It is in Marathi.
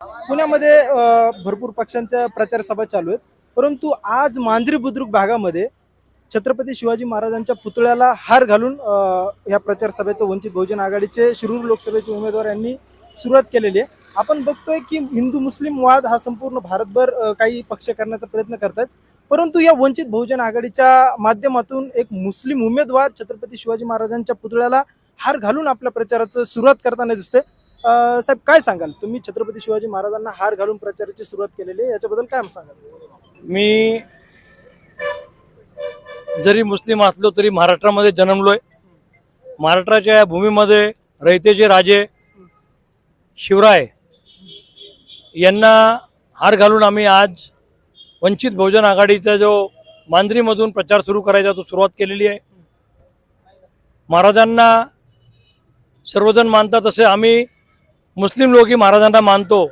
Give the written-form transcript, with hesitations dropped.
पुण्यामध्ये भरपूर पक्षांच्या प्रचार सभा चालू आहेत, परंतु आज मांजरी बुद्रुक भागामध्ये छत्रपती शिवाजी महाराजांच्या पुतळ्याला हार घालून या प्रचार सभेचं वंचित बहुजन आघाडीचे शिरूर लोकसभेचे उमेदवार यांनी सुरुवात केलेली आहे। आपण बघतोय की हिंदू मुस्लिम वाद हा संपूर्ण भारतभर काही पक्ष करण्याचा प्रयत्न करतात, परंतु या वंचित बहुजन आघाडीच्या माध्यमातून एक मुस्लिम उमेदवार छत्रपती शिवाजी महाराजांच्या पुतळ्याला हार घालून आपल्या प्रचाराचं सुरुवात करताना दिसते। साहेब काय सांगाल, तुम्ही छत्रपती शिवाजी महाराजांना हार घालून प्रचाराची सुरुवात केलेली आहे, याच्याबद्दल काय सांगाल? मी जरी मुस्लिम असलो तरी महाराष्ट्रामध्ये जन्मलोय। महाराष्ट्राच्या भूमीमध्ये रयतेचे राजे शिवराय यांना हार घालून आम्ही आज वंचित बहुजन आघाडीचा जो मांजरीमधून प्रचार सुरू करायचा तो सुरुवात केलेली आहे। महाराजांना सर्वजण मानतात, तसे आम्ही मुस्लिम लोकही महाराजांना मानतो।